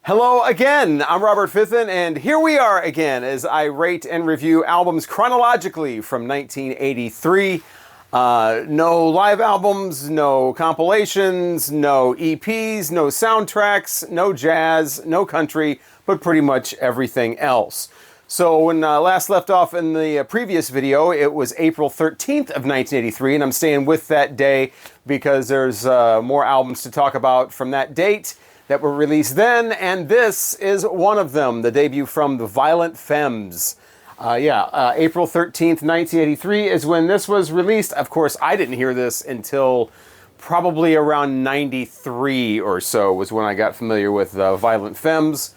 Hello again, I'm Robert Fithen, and here we are again as I rate and review albums chronologically from 1983. No live albums, no compilations, no EPs, no soundtracks, no jazz, no country, but pretty much everything else. So when last left off in the previous video, it was April 13th of 1983, and I'm staying with that day because there's more albums to talk about from that date that were released then, and this is one of them, the debut from the Violent Femmes. April 13th, 1983 is when this was released. Of course, I didn't hear this until probably around 93 or so was when I got familiar with Violent Femmes.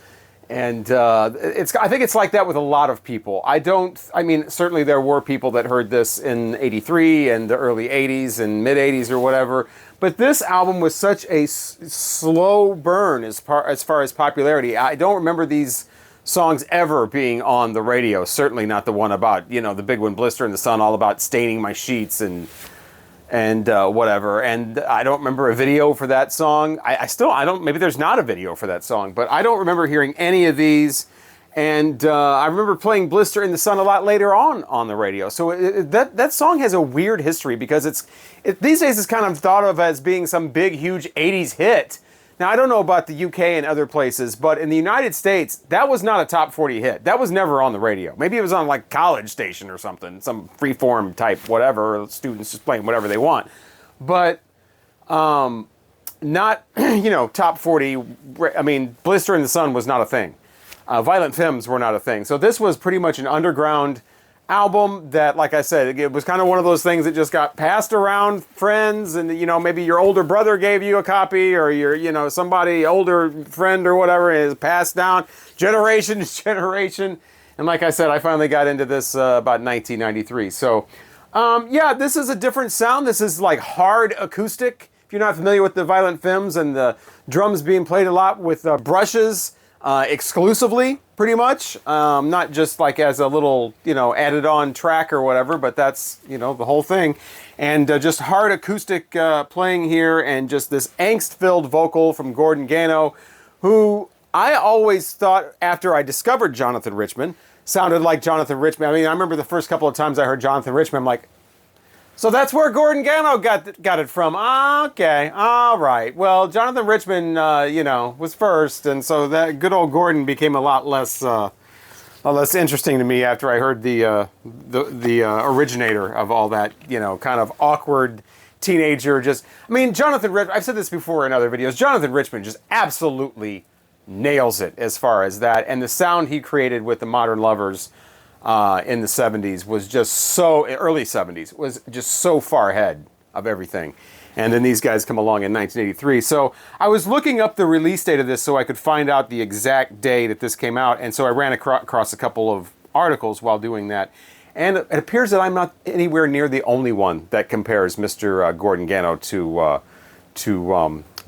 And I think it's like that with a lot of people. Certainly there were people that heard this in 83 and the early 80s and mid 80s or whatever. But this album was such a slow burn as far as popularity. I don't remember these songs ever being on the radio. Certainly not the one about, the big one, Blister in the Sun, all about staining my sheets and whatever. And I don't remember a video for that song. Maybe there's not a video for that song, but I don't remember hearing any of these. And I remember playing Blister in the Sun a lot later on the radio. So that song has a weird history because these days it's kind of thought of as being some big, huge 80s hit. Now, I don't know about the UK and other places, but in the United States, that was not a top 40 hit. That was never on the radio. Maybe it was on like college station or something, some freeform type whatever, students just playing whatever they want. But not, top 40. I mean, Blister in the Sun was not a thing. Violent Femmes were not a thing. So this was pretty much an underground album that, like I said, it was kind of one of those things that just got passed around friends, and maybe your older brother gave you a copy, or your somebody older friend or whatever is passed down generation to generation. And like I said, I finally got into this about 1993. So this is a different sound. This is like hard acoustic. If you're not familiar with the Violent Femmes, and the drums being played a lot with brushes exclusively, pretty much, not just like as a little, added on track or whatever, but that's, the whole thing. And just hard acoustic playing here, and just this angst-filled vocal from Gordon Gano, who I always thought, after I discovered Jonathan Richman, sounded like Jonathan Richman. I mean, I remember the first couple of times I heard Jonathan Richman, I'm like, so that's where Gordon Gano got it from. Okay, all right. Well, Jonathan Richman, was first, and so that good old Gordon became a lot less interesting to me after I heard the originator of all that, kind of awkward teenager. Jonathan Richman. I've said this before in other videos. Jonathan Richman just absolutely nails it as far as that, and the sound he created with the Modern Lovers in the 70s was just early 70s, was just so far ahead of everything. And then these guys come along in 1983. So I was looking up the release date of this so I could find out the exact day that this came out. And so I ran across a couple of articles while doing that. And it appears that I'm not anywhere near the only one that compares Mr. Gordon Gano to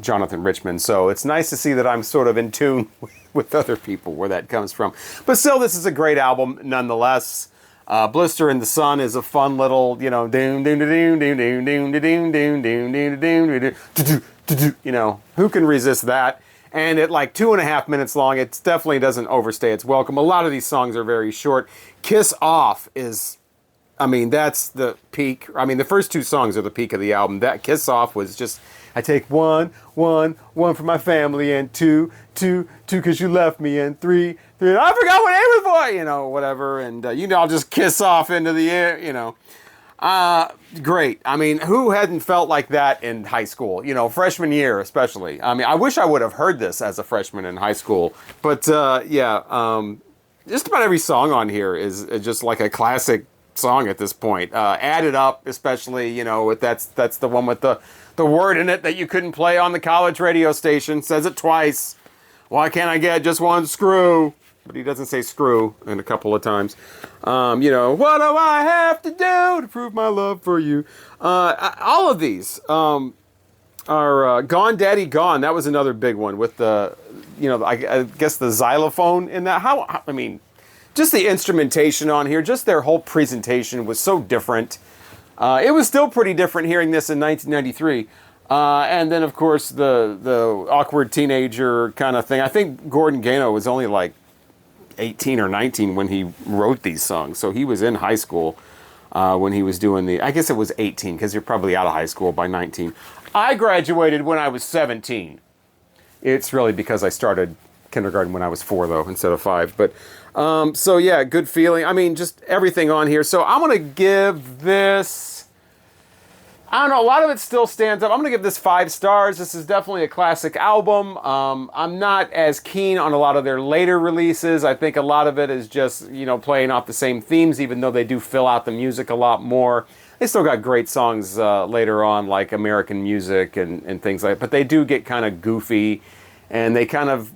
Jonathan Richman. So it's nice to see that I'm sort of in tune with other people where that comes from. But still, this is a great album nonetheless. Blister in the Sun is a fun little, who can resist that? And at like 2.5 minutes long, it definitely doesn't overstay its welcome. A lot of these songs are very short. Kiss Off is, that's the peak. The first two songs are the peak of the album. That Kiss Off was just, I take one for my family, and two because you left me, and three, I forgot what it was for, whatever, and I'll just kiss off into the air, great. Who hadn't felt like that in high school, freshman year especially. I wish I would have heard this as a freshman in high school, but just about every song on here is just like a classic song at this point. Add It Up, especially, that's the one with the word in it that you couldn't play on the college radio station. Says it twice. Why can't I get just one screw? But he doesn't say screw in a couple of times. What do I have to do to prove my love for you? All of these are Gone Daddy Gone. That was another big one with the, I guess the xylophone in that. Just the instrumentation on here, just their whole presentation was so different. It was still pretty different hearing this in 1993. And then, of course, the awkward teenager kind of thing. I think Gordon Gano was only like 18 or 19 when he wrote these songs. So he was in high school when he was doing I guess it was 18 because you're probably out of high school by 19. I graduated when I was 17. It's really because I started kindergarten when I was 4, though, instead of 5. But, so yeah, good feeling. I mean, just everything on here. So I'm going to give this, I don't know, a lot of it still stands up. I'm going to give this 5 stars. This is definitely a classic album. I'm not as keen on a lot of their later releases. I think a lot of it is just, you know, playing off the same themes, even though they do fill out the music a lot more. They still got great songs later on, like American Music and things like that. But they do get kind of goofy, and they kind of,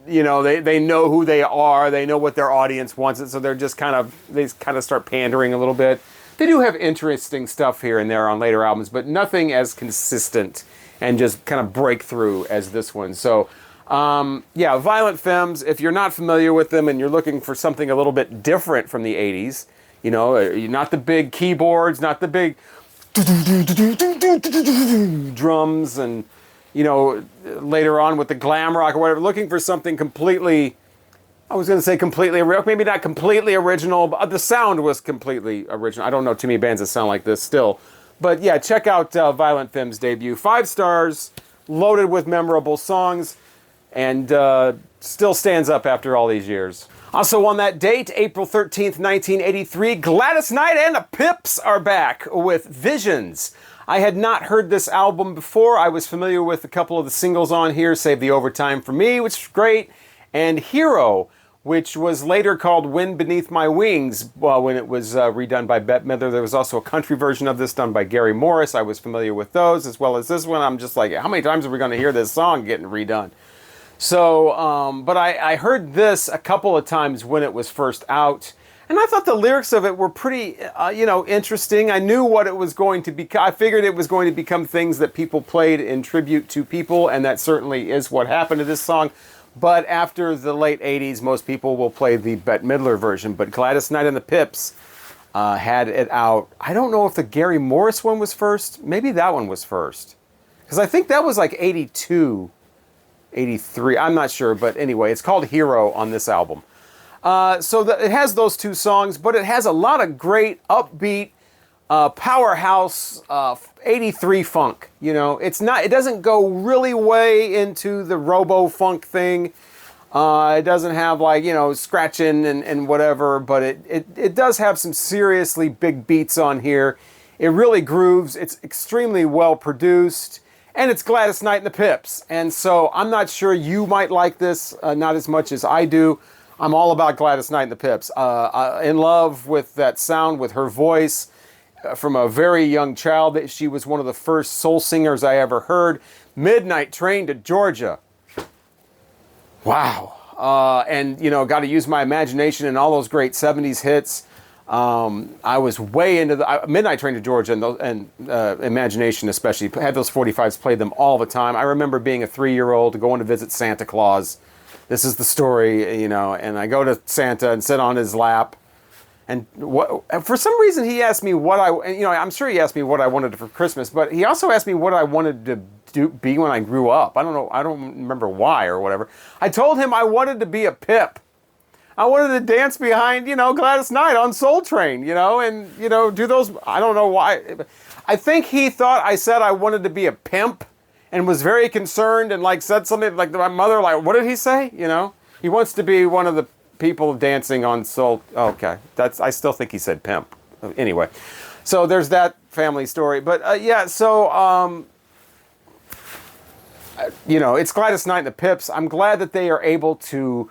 you know, they know who they are. They know what their audience wants it, so they kind of start pandering a little bit. They do have interesting stuff here and there on later albums, but nothing as consistent and just kind of breakthrough as this one. So, yeah, Violent Femmes, if you're not familiar with them and you're looking for something a little bit different from the 80s, you know, not the big keyboards, not the big drums and, you know, later on with the glam rock or whatever, looking for something completely, I was going to say completely, maybe not completely original, but the sound was completely original. I don't know too many bands that sound like this still. But yeah, check out Violent Femmes' debut. 5 stars, loaded with memorable songs, and still stands up after all these years. Also on that date, April 13th, 1983, Glattus Knight and the Pips are back with Visions. I had not heard this album before. I was familiar with a couple of the singles on here, Save the Overtime for Me, which is great, and Hero, which was later called Wind Beneath My Wings when it was redone by Bette Midler. There was also a country version of this done by Gary Morris. I was familiar with those, as well as this one. I'm just like, how many times are we going to hear this song getting redone? So, but I heard this a couple of times when it was first out, and I thought the lyrics of it were pretty, you know, interesting. I knew what it was going to be. I figured it was going to become things that people played in tribute to people, and that certainly is what happened to this song. But after the late 80s, most people will play the Bette Midler version. But Glattus Knight and the Pips had it out. I don't know if the Gary Morris one was first. Maybe that one was first. Because I think that was like 82, 83. I'm not sure. But anyway, it's called Hero on this album. So it has those 2 songs, but it has a lot of great upbeat, powerhouse 83 funk. You know, it doesn't go really way into the robo funk thing. It doesn't have, like, you know, scratching and whatever, but it does have some seriously big beats on here. It really grooves. It's extremely well produced, and it's Glattus Knight and the Pips. And so I'm not sure you might like this, not as much as I do. I'm all about Glattus Knight and the Pips. In love with that sound, with her voice. From a very young child, she was one of the first soul singers I ever heard. Midnight Train to Georgia. Wow. And, you know, got to use my imagination in all those great 70s hits. I was way into the Midnight Train to Georgia and Imagination especially. Had those 45s, played them all the time. I remember being a 3-year-old going to visit Santa Claus. This is the story, you know, and I go to Santa and sit on his lap. And for some reason he asked me I'm sure he asked me what I wanted for Christmas, but he also asked me what I wanted to be when I grew up. I don't know, I don't remember why or whatever. I told him I wanted to be a Pip. I wanted to dance behind, you know, Glattus Knight on Soul Train, you know, and, you know, do those, I don't know why. I think he thought I said I wanted to be a pimp and was very concerned and, like, said something like my mother, like, what did he say? You know, he wants to be one of the people dancing on Soul. Okay, I still think he said pimp. Anyway, so there's that family story. But yeah, so you know, it's Glattus Knight and the Pips. I'm glad that they are able to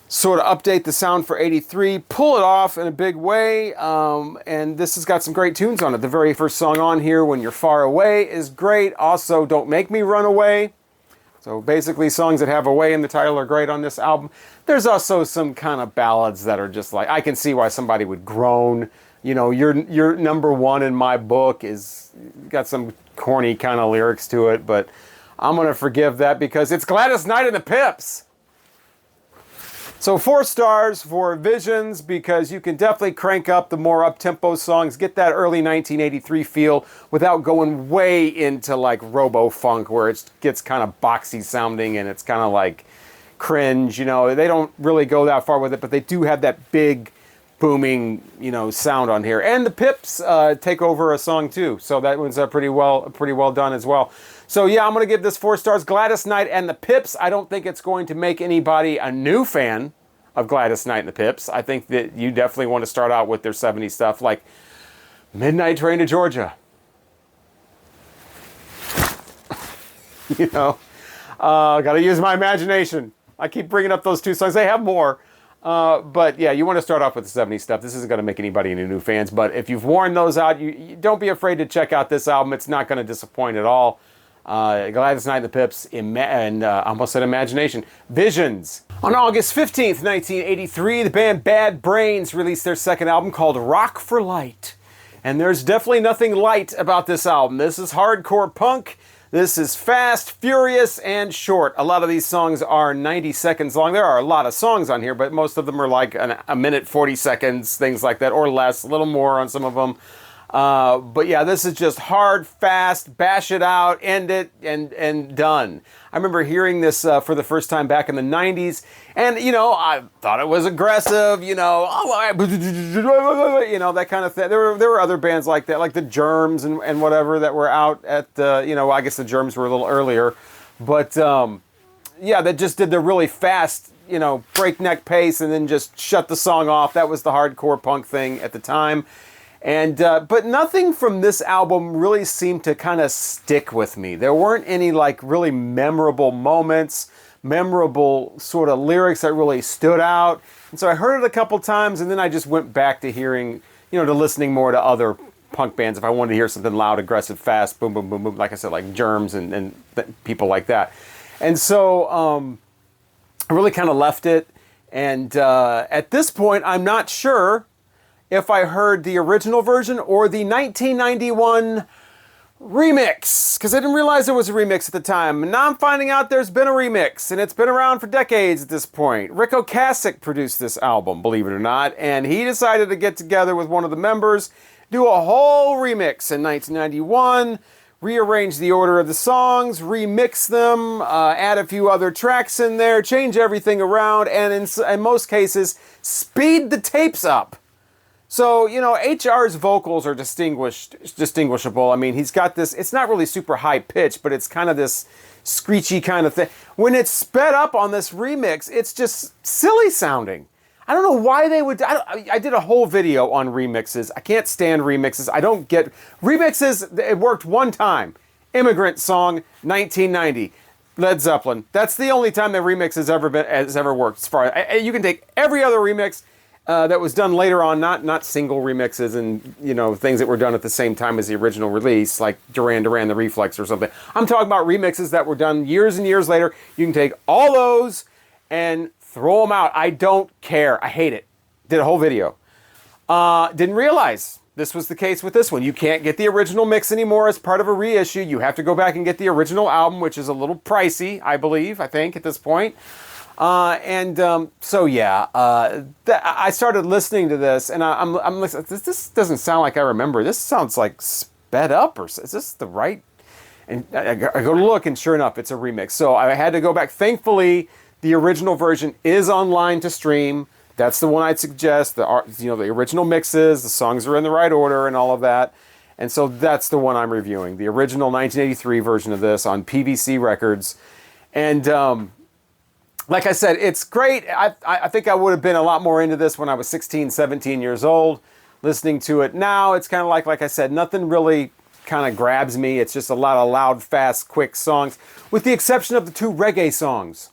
sort of update the sound for 83, pull it off in a big way, and this has got some great tunes on it. The very first song on here, When You're Far Away, is great. Also, Don't Make Me Run Away. So basically, songs that have away in the title are great on this album. There's also some kind of ballads that are just like, I can see why somebody would groan. You know, your number one in my book is got some corny kind of lyrics to it, but I'm going to forgive that because it's Glattus Knight and the Pips. So 4 stars for Visions, because you can definitely crank up the more up-tempo songs, get that early 1983 feel without going way into like robo-funk where it gets kind of boxy sounding and it's kind of like cringe, you know. They don't really go that far with it, but they do have that big booming, you know, sound on here. And the Pips take over a song too, so that one's pretty well done as well. So yeah, I'm going to give this 4 stars. Gladys Knight and the Pips. I don't think it's going to make anybody a new fan of Gladys Knight and the Pips. I think that you definitely want to start out with their 70s stuff, like Midnight Train to Georgia. You know, got to use my imagination. I keep bringing up those 2 songs. They have more. But yeah, you want to start off with the 70s stuff. This isn't going to make anybody any new fans, but if you've worn those out, you don't be afraid to check out this album. It's not going to disappoint at all. Gladys Knight and the Pips, and I almost said Imagination. Visions. On August 15th, 1983, the band Bad Brains released their second album called Rock for Light. And there's definitely nothing light about this album. This is hardcore punk. This is fast, furious, and short. A lot of these songs are 90 seconds long. There are a lot of songs on here, but most of them are like a minute, 40 seconds, things like that, or less, a little more on some of them. But yeah, this is just hard, fast, bash it out, end it, and done. I remember hearing this for the first time back in the 90s, and, you know, I thought it was aggressive, you know, you know, that kind of thing. There were other bands like that, like the Germs and whatever that were out at, you know, I guess the Germs were a little earlier. But, yeah, that just did the really fast, you know, breakneck pace and then just shut the song off. That was the hardcore punk thing at the time. And but nothing from this album really seemed to kind of stick with me. There weren't any like really memorable moments, memorable sort of lyrics that really stood out. And so I heard it a couple times, and then I just went back to hearing, you know, to listening more to other punk bands if I wanted to hear something loud, aggressive, fast, boom, boom, boom, boom, like I said, like Germs and people like that. And so I really kind of left it. And at this point, I'm not sure if I heard the original version or the 1991 remix, because I didn't realize there was a remix at the time. And now I'm finding out there's been a remix, and it's been around for decades at this point. Rick Ocasek produced this album, believe it or not, and he decided to get together with one of the members, do a whole remix in 1991, rearrange the order of the songs, remix them, add a few other tracks in there, change everything around, and in most cases, speed the tapes up. So, you know, HR's vocals are distinguishable. I mean, he's got this, it's not really super high pitched, but it's kind of this screechy kind of thing. When it's sped up on this remix, it's just silly sounding. I don't know why they would, I did a whole video on remixes. I can't stand remixes. I don't get, remixes, it worked one time. Immigrant Song, 1990. Led Zeppelin. That's the only time that remix has ever worked. As far as, you can take every other remix that was done later on, not single remixes and, you know, things that were done at the same time as the original release, like Duran Duran, The Reflex or something. I'm talking about remixes that were done years and years later. You can take all those and throw them out. I don't care. I hate it. Did a whole video. Didn't realize this was the case with this one. You can't get the original mix anymore as part of a reissue. You have to go back and get the original album, which is a little pricey, I think, at this point. So yeah, I started listening to this, and I'm listening. This doesn't sound like I remember. This sounds like sped up, or is this the right? And I go to look, and sure enough, it's a remix. So I had to go back. Thankfully, the original version is online to stream. That's the one I'd suggest. The original mixes, the songs are in the right order, and all of that. And so that's the one I'm reviewing. The original 1983 version of this on PVC Records, and like I said, it's great. I think I would have been a lot more into this when I was 16, 17 years old. Listening to it now, it's kind of like I said, nothing really kind of grabs me. It's just a lot of loud, fast, quick songs, with the exception of the 2 reggae songs.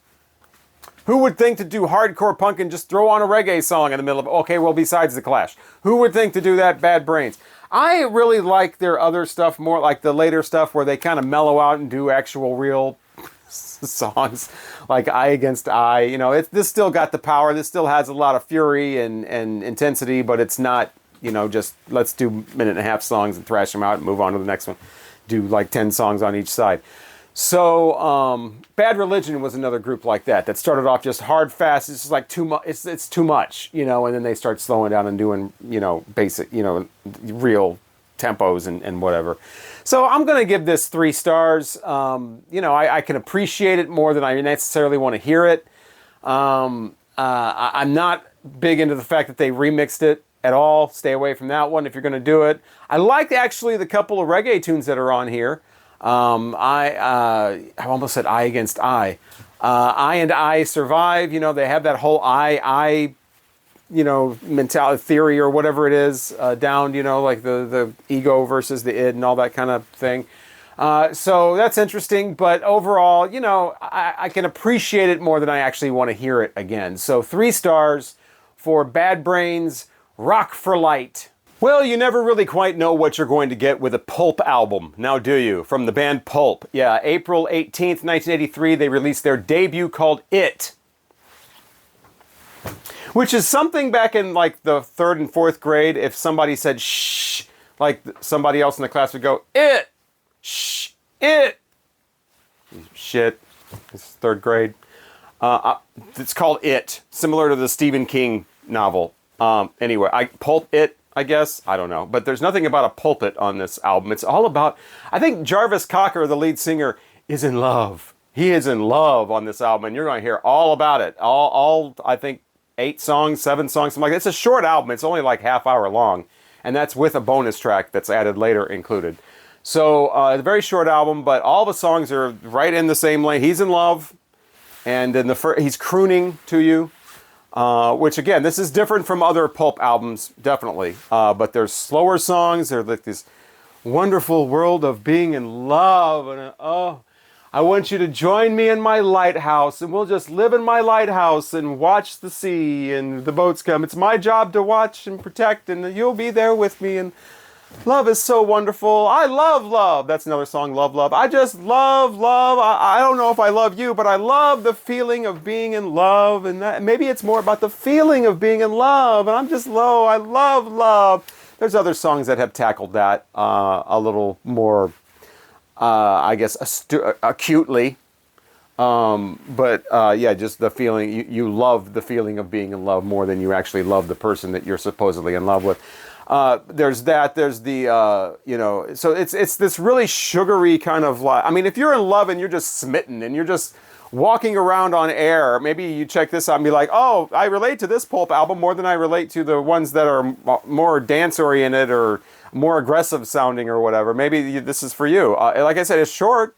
Who would think to do hardcore punk and just throw on a reggae song in the middle of, okay, well, besides The Clash. Who would think to do that? Bad Brains. I really like their other stuff more, like the later stuff where they kind of mellow out and do actual real songs like Eye Against Eye. You know, this still got the power. This still has a lot of fury and intensity, but it's not, you know, just let's do 1.5-minute songs and thrash them out and move on to the next one. Do like 10 songs on each side. So, Bad Religion was another group like that started off just hard, fast. It's just like too much. It's too much, you know. And then they start slowing down and doing, you know, basic, you know, real tempos and whatever. So I'm gonna give this 3 stars. You know, I can appreciate it more than I necessarily want to hear it. I'm not big into the fact that they remixed it at all. Stay away from that one if you're gonna do it. I like actually the couple of reggae tunes that are on here. I almost said I Against I. I and I Survive, you know, they have that whole I, you know, mentality theory or whatever it is, down, you know, like the ego versus the id and all that kind of thing. So that's interesting, but overall, you know, I can appreciate it more than I actually want to hear it again. So 3 stars for Bad Brains, Rock for Light. Well, you never really quite know what you're going to get with a Pulp album, now do you? From the band Pulp. Yeah, April 18th, 1983, they released their debut called It. Which is something back in like the 3rd and 4th grade, if somebody said shh, like somebody else in the class would go, it, shh, it. Shit, it's 3rd grade. It's called It, similar to the Stephen King novel. Anyway, Pulp It, I guess. I don't know. But there's nothing about a pulpit on this album. It's all about, I think Jarvis Cocker, the lead singer, is in love. He is in love on this album, and you're going to hear all about it. All I think, 8 songs, 7 songs, something like that. It's a short album. It's only like half hour long, and that's with a bonus track that's added later included. So, a very short album, but all the songs are right in the same lane. He's in love, and in he's crooning to you. Which again, this is different from other Pulp albums, definitely. But there's slower songs. They're like this wonderful world of being in love. And oh, I want you to join me in my lighthouse, and we'll just live in my lighthouse and watch the sea and the boats come. It's my job to watch and protect, and you'll be there with me. And love is so wonderful. I love love. That's another song, Love, Love. I just love love. I don't know if I love you, but I love the feeling of being in love. And that, maybe it's more about the feeling of being in love. And I'm just low. I love love. There's other songs that have tackled that a little more, I guess, acutely. Yeah, just the feeling. You love the feeling of being in love more than you actually love the person that you're supposedly in love with. There's that, there's the, you know, so it's this really sugary kind of, I mean, if you're in love and you're just smitten and you're just walking around on air, maybe you check this out and be like, oh, I relate to this Pulp album more than I relate to the ones that are more dance-oriented or more aggressive sounding or whatever. Maybe this is for you. Like I said, it's short.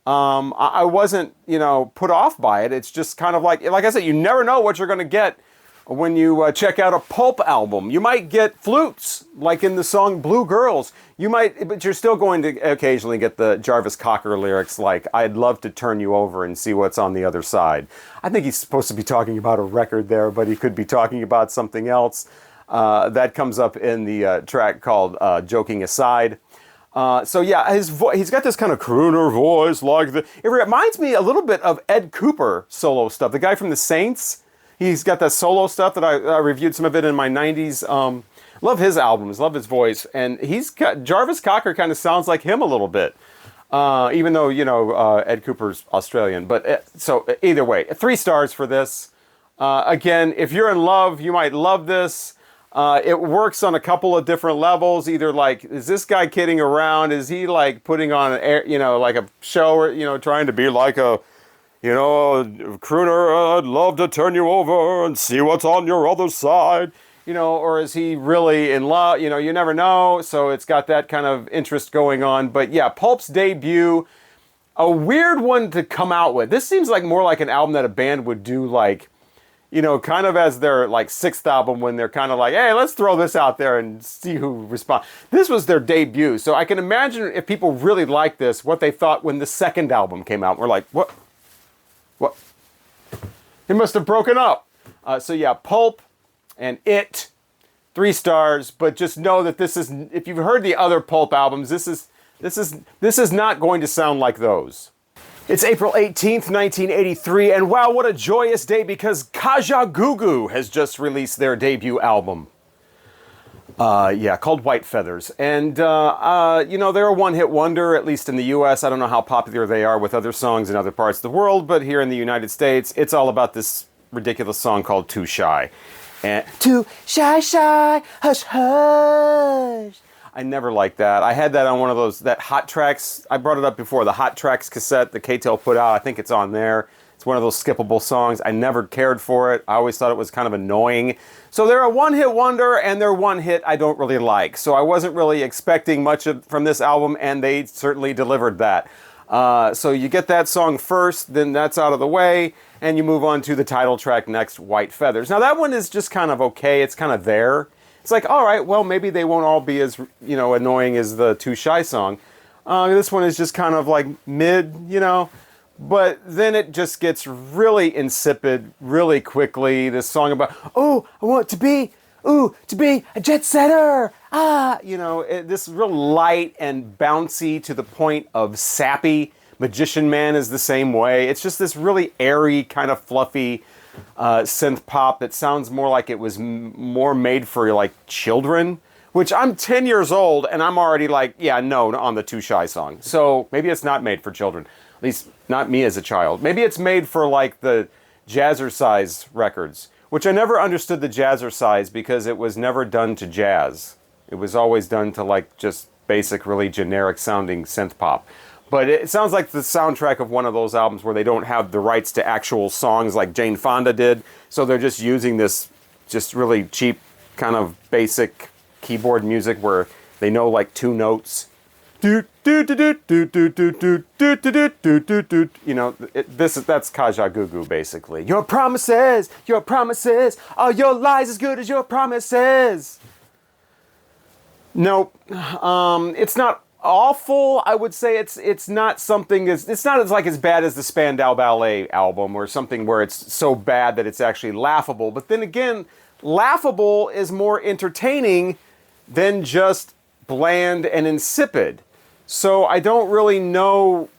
I wasn't, you know, put off by it. It's just kind of like I said, you never know what you're going to get when you check out a Pulp album. You might get flutes, like in the song Blue Girls. You might, but you're still going to occasionally get the Jarvis Cocker lyrics like, I'd love to turn you over and see what's on the other side. I think he's supposed to be talking about a record there, but he could be talking about something else. That comes up in the track called Joking Aside. So yeah, he's got this kind of crooner voice, like it reminds me a little bit of Ed Cooper solo stuff, the guy from the Saints. He's got that solo stuff that I reviewed some of it in my 90s. Love his albums, love his voice. And Jarvis Cocker kind of sounds like him a little bit. Even though, you know, Ed Cooper's Australian. But so either way, 3 stars for this. Again, if you're in love, you might love this. It works on a couple of different levels. Either like, is this guy kidding around? Is he like putting on like a show or, you know, trying to be like a, you know, crooner, I'd love to turn you over and see what's on your other side. You know, or is he really in love? You know, you never know. So it's got that kind of interest going on. But yeah, Pulp's debut, a weird one to come out with. This seems like more like an album that a band would do, like, you know, kind of as their like 6th album, when they're kind of like, hey, let's throw this out there and see who responds. This was their debut. So I can imagine if people really liked this, what they thought when the 2nd album came out. We're like, what? They must have broken up. So yeah, Pulp and It, 3 stars. But just know that this is, if you've heard the other Pulp albums, this is not going to sound like those. It's April 18th, 1983, and wow, what a joyous day, because Kajagoogoo has just released their debut album. Yeah, called White Feathers. And, you know, they're a one-hit wonder, at least in the U.S. I don't know how popular they are with other songs in other parts of the world, but here in the United States, it's all about this ridiculous song called Too Shy. And Too Shy, Shy, Hush, Hush. I never liked that. I had that on one of those, that Hot Tracks, I brought it up before, the Hot Tracks cassette that K-Tel put out. I think it's on there. It's one of those skippable songs. I never cared for it. I always thought it was kind of annoying. So they're a one-hit wonder, and they're one hit I don't really like. So I wasn't really expecting much from this album, and they certainly delivered that. So you get that song first, then that's out of the way, and you move on to the title track next, White Feathers. Now that one is just kind of okay. It's kind of there. It's like, all right, well, maybe they won't all be as, you know, annoying as the Too Shy song. This one is just kind of like mid, you know. But then it just gets really insipid really quickly. This song about, oh, I want to be a jet setter. You know, this is real light and bouncy to the point of sappy. Magician Man is the same way. It's just this really airy, kind of fluffy synth pop that sounds more like it was more made for like children. Which I'm 10 years old and I'm already like, yeah, no, on the Too Shy song. So maybe it's not made for children. At least not me as a child. Maybe it's made for like the Jazzercise records, which I never understood the Jazzercise because it was never done to jazz. It was always done to like just basic, really generic sounding synth pop. But it sounds like the soundtrack of one of those albums where they don't have the rights to actual songs like Jane Fonda did. So they're just using this just really cheap kind of basic keyboard music where they know like two notes. You know, that's Kajagoogoo basically. Your promises, are your lies as good as your promises? Nope. It's not awful. I would say it's not something it's not as bad as the Spandau Ballet album or something where it's so bad that it's actually laughable. But then again, laughable is more entertaining than just bland and insipid. So I don't really know,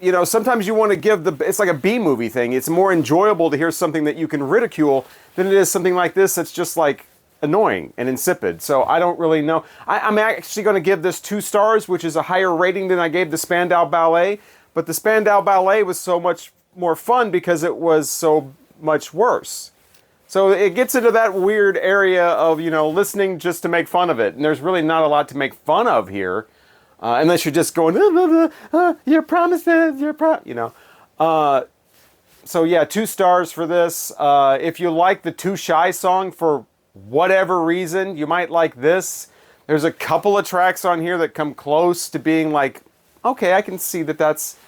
you know, sometimes you want to give it's like a B-movie thing. It's more enjoyable to hear something that you can ridicule than it is something like this that's just like annoying and insipid. So I don't really know. I'm actually going to give this 2 stars, which is a higher rating than I gave the Spandau Ballet. But the Spandau Ballet was so much more fun because it was so much worse. So it gets into that weird area of, you know, listening just to make fun of it. And there's really not a lot to make fun of here. Unless you're just going, your promises, you know. So yeah, 2 stars for this. If you like the Too Shy song for whatever reason, you might like this. There's a couple of tracks on here that come close to being like, okay, I can see that's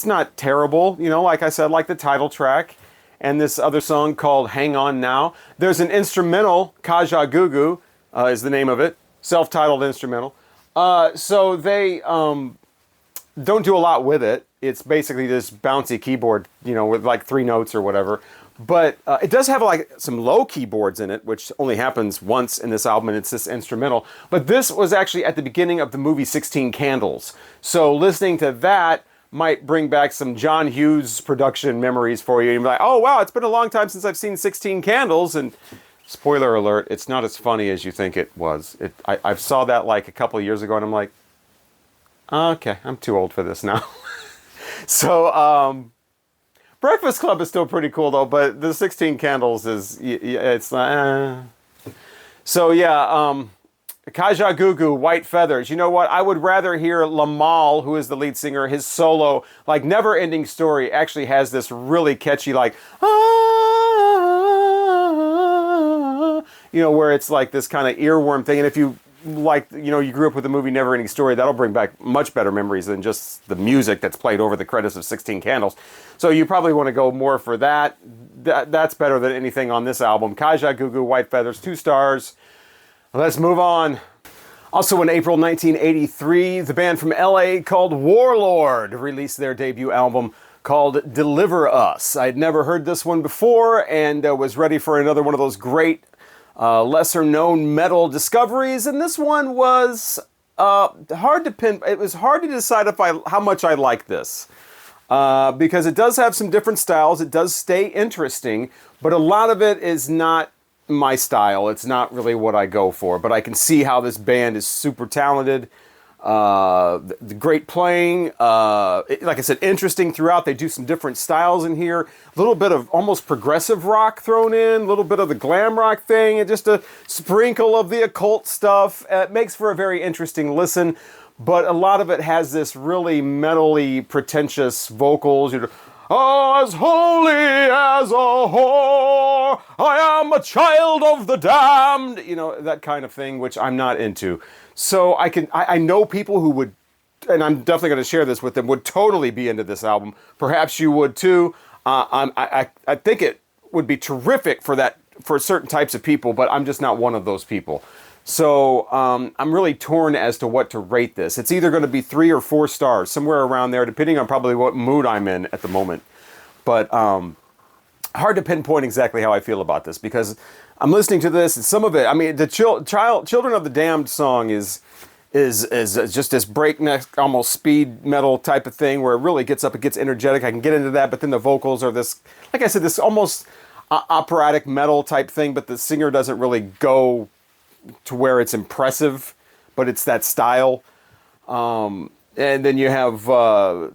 not terrible. You know, like I said, like the title track. And this other song called Hang On Now. There's an instrumental, Kajagoogoo is the name of it. Self-titled instrumental. So they don't do a lot with it. It's basically this bouncy keyboard, you know, with like 3 notes or whatever. But it does have like some low keyboards in it, which only happens once in this album, and it's this instrumental. But this was actually at the beginning of the movie 16 Candles. So listening to that might bring back some John Hughes production memories for you. You'd be like, oh wow, it's been a long time since I've seen 16 Candles, and spoiler alert, it's not as funny as you think it was. I saw that like a couple of years ago, and I'm like, okay, I'm too old for this now. So, Breakfast Club is still pretty cool though, but the 16 Candles is, it's not, So yeah, Kajagoogoo, White Feathers. You know what? I would rather hear Lamal, who is the lead singer, his solo, like Never Ending Story actually has this really catchy like, you know, where it's like this kind of earworm thing. And if you like, you know, you grew up with the movie Never Ending Story, that'll bring back much better memories than just the music that's played over the credits of 16 Candles. So you probably want to go more for that. That's better than anything on this album. Kajagoogoo, White Feathers, 2 stars. Let's move on. Also in April 1983, the band from LA called Warlord released their debut album called Deliver Us. I'd never heard this one before and was ready for another one of those great lesser known metal discoveries, and this one was hard to pin. It was hard to decide how much I like this because it does have some different styles. It does stay interesting, but a lot of it is not my style. It's not really what I go for, but I can see how this band is super talented. The great playing, like I said, interesting throughout. They do some different styles in here. A little bit of almost progressive rock thrown in, a little bit of the glam rock thing, and just a sprinkle of the occult stuff. It makes for a very interesting listen, but a lot of it has this really metally, pretentious vocals. Oh, as holy as a whore, I am a child of the damned. That kind of thing, which I'm not into. So I know people who would, and I'm definitely going to share this with them, would totally be into this album. Perhaps you would too. I think it would be terrific for certain types of people, but I'm just not one of those people. So I'm really torn as to what to rate this. It's either going to be 3 or 4 stars, somewhere around there, depending on probably what mood I'm in at the moment. But hard to pinpoint exactly how I feel about this, because I'm listening to this, and some of it, I mean, the Children of the Damned song is just this breakneck, almost speed metal type of thing, where it really gets up, it gets energetic. I can get into that, but then the vocals are this, like I said, this almost operatic metal type thing, but the singer doesn't really go to where it's impressive, but it's that style. And then you have, the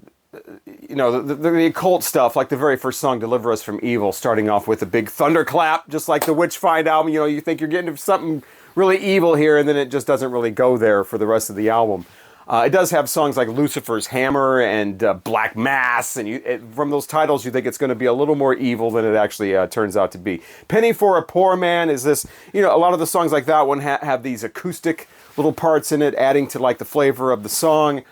occult stuff, like the very first song, Deliver Us From Evil, starting off with a big thunderclap, just like the Witchfind album. You think you're getting something really evil here, and then it just doesn't really go there for the rest of the album. It does have songs like Lucifer's Hammer and Black Mass, and from those titles you think it's going to be a little more evil than it actually turns out to be. Penny for a Poor Man is this, a lot of the songs like that one have these acoustic little parts in it, adding to like the flavor of the song.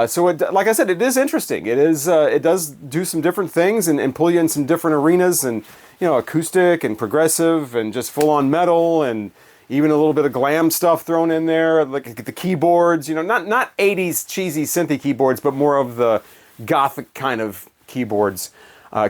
So like I said, it is interesting. It does do some different things and pull you in some different arenas, and acoustic and progressive and just full on metal, and even a little bit of glam stuff thrown in there, like the keyboards, not 80s cheesy synthy keyboards, but more of the gothic kind of keyboards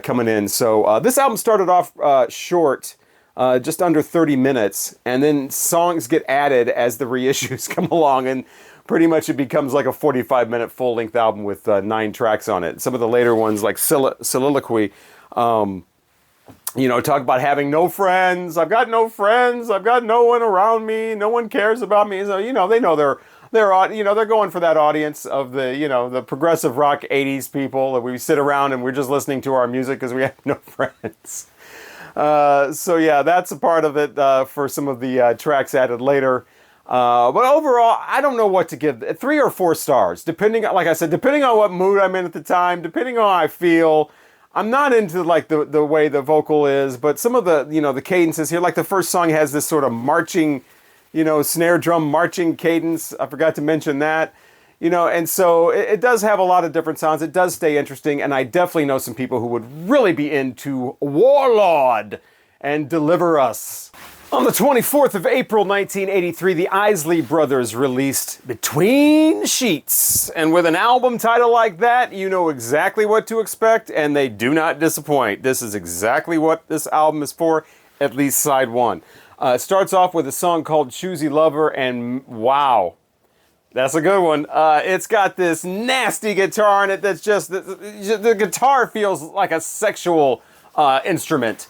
coming in. So this album started off short, just under 30 minutes, and then songs get added as the reissues come along, and pretty much it becomes like a 45-minute full-length album with 9 tracks on it. Some of the later ones, like Soliloquy, talk about having no friends. I've got no friends. I've got no one around me. No one cares about me. So, they know they're going for that audience of the progressive rock 80s people that we sit around and we're just listening to our music because we have no friends. So yeah, that's a part of it for some of the tracks added later. But overall, I don't know what to give. 3 or 4 stars, depending, like I said, depending on what mood I'm in at the time, depending on how I feel. I'm not into like the way the vocal is, but some of the, the cadences here, like the first song has this sort of marching, snare drum marching cadence. I forgot to mention that, and so it does have a lot of different sounds. It does stay interesting, and I definitely know some people who would really be into Warlord and Deliver Us. On the 24th of April, 1983, the Isley Brothers released Between Sheets. And with an album title like that, you know exactly what to expect, and they do not disappoint. This is exactly what this album is for, at least side 1. It starts off with a song called Choosy Lover, and wow, that's a good one. It's got this nasty guitar in it that's just, the guitar feels like a sexual instrument.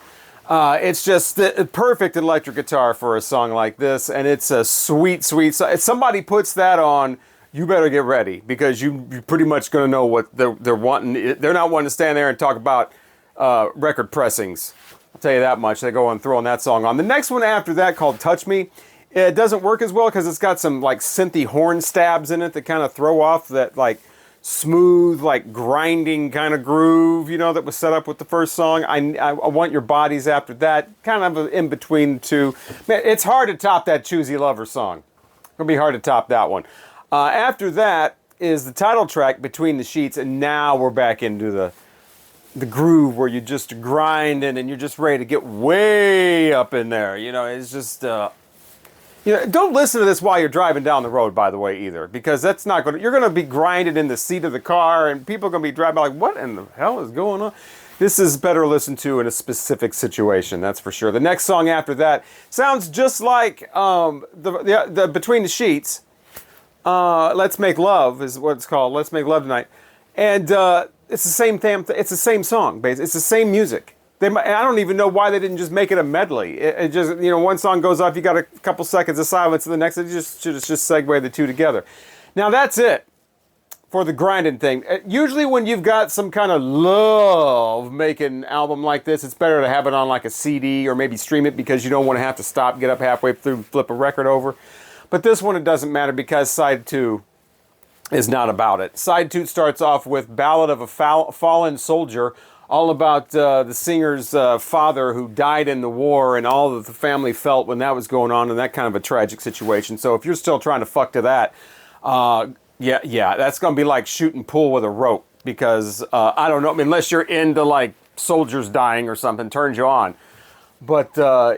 It's just the perfect electric guitar for a song like this, and it's a sweet, sweet song. If somebody puts that on, you better get ready, because you're pretty much going to know what they're wanting. They're not wanting to stand there and talk about record pressings. I'll tell you that much. They go on throwing that song on. The next one after that, called Touch Me, it doesn't work as well because it's got some like synthy horn stabs in it that kind of throw off that like smooth, like grinding kind of groove, that was set up with the first song. I Want Your Bodies after that, kind of in between the two. Man, it's hard to top that Choosy Lover song. It'll be hard to top that one. After that is the title track, Between the Sheets, and now we're back into the groove where you're just grinding and you're just ready to get way up in there. It's just... don't listen to this while you're driving down the road, by the way, either, because that's not going to... You're going to be grinding in the seat of the car, and people are going to be driving like, what in the hell is going on? This is better listened to in a specific situation, that's for sure. The next song after that sounds just like the Between the Sheets. Let's Make Love is what it's called. Let's Make Love Tonight. And it's the same it's the same song, basically. It's the same music. I don't even know why they didn't just make it a medley. It just, you know, one song goes off, you got a couple seconds of silence, and the next, it just should just segue the two together. Now that's it for the grinding thing. Usually when you've got some kind of love-making album like this, it's better to have it on like a CD or maybe stream it because you don't want to have to stop, get up halfway through, flip a record over. But this one, it doesn't matter because side 2 is not about it. Side 2 starts off with Ballad of a Fallen Soldier, all about the singer's father who died in the war and all that the family felt when that was going on, and that kind of a tragic situation. So if you're still trying to fuck to that, yeah, that's going to be like shooting pool with a rope because, I don't know, I mean, unless you're into like soldiers dying or something, turns you on. But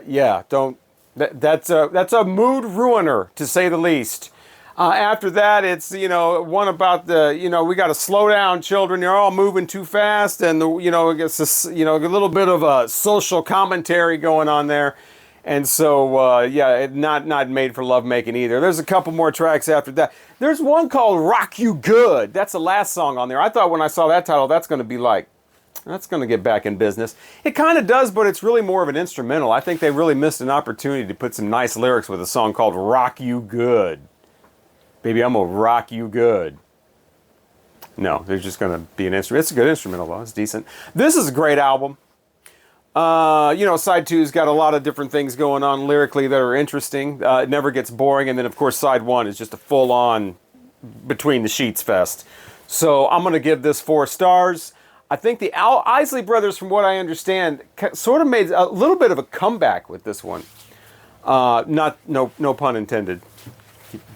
yeah, don't, that's a mood ruiner, to say the least. After that, it's, you know, one about the, you know, we got to slow down, children. You're all moving too fast, and you know, it's this, you know, a little bit of a social commentary going on there, and so yeah, not made for lovemaking either. There's a couple more tracks after that. There's one called "Rock You Good." That's the last song on there. I thought when I saw that title, that's going to be like, that's going to get back in business. It kind of does, but it's really more of an instrumental. I think they really missed an opportunity to put some nice lyrics with a song called "Rock You Good." Baby, I'm gonna rock you good. No, there's just gonna be an instrument. It's a good instrumental though, it's decent. This is a great album. You know, side 2's got a lot of different things going on lyrically that are interesting. It never gets boring, and then of course side 1 is just a full-on between the sheets fest. So I'm gonna give this 4 stars. I think the Isley Brothers, from what I understand, sort of made a little bit of a comeback with this one. No pun intended.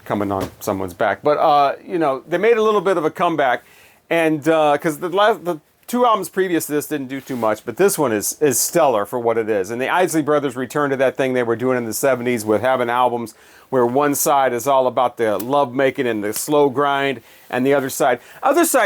Coming on someone's back, but you know, they made a little bit of a comeback, and because the 2 albums previous to this didn't do too much, but this one is stellar for what it is. And the Isley Brothers returned to that thing they were doing in the 70s with having albums where one side is all about the love making and the slow grind, and the other side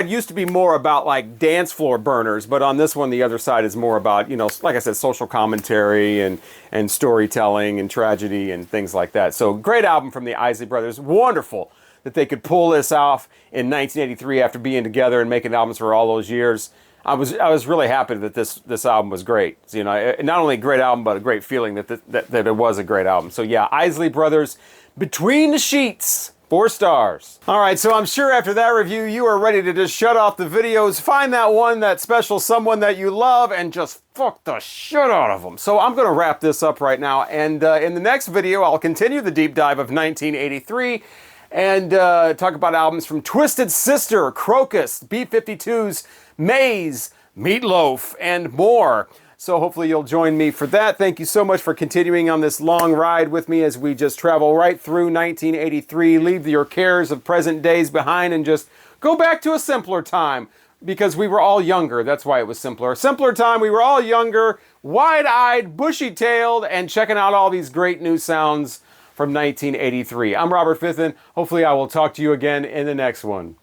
used to be more about like dance floor burners, but on this one the other side is more about, you know, like I said, social commentary and storytelling and tragedy and things like that. So great album from the Isley Brothers. Wonderful that they could pull this off in 1983 after being together and making albums for all those years. I was really happy that this album was great. So, you know, not only a great album, but a great feeling that it was a great album. So yeah, Isley Brothers, Between the Sheets, 4 stars. All right, so I'm sure after that review, you are ready to just shut off the videos, find that special someone that you love, and just fuck the shit out of them. So I'm gonna wrap this up right now, and in the next video, I'll continue the deep dive of 1983, and talk about albums from Twisted Sister, Crocus, B-52s, Maze, Meatloaf, and more. So hopefully you'll join me for that. Thank you so much for continuing on this long ride with me as we just travel right through 1983, leave your cares of present days behind, and just go back to a simpler time, because we were all younger. That's why it was simpler. A simpler time, we were all younger, wide-eyed, bushy-tailed, and checking out all these great new sounds from 1983. I'm Robert Fithen. Hopefully I will talk to you again in the next one.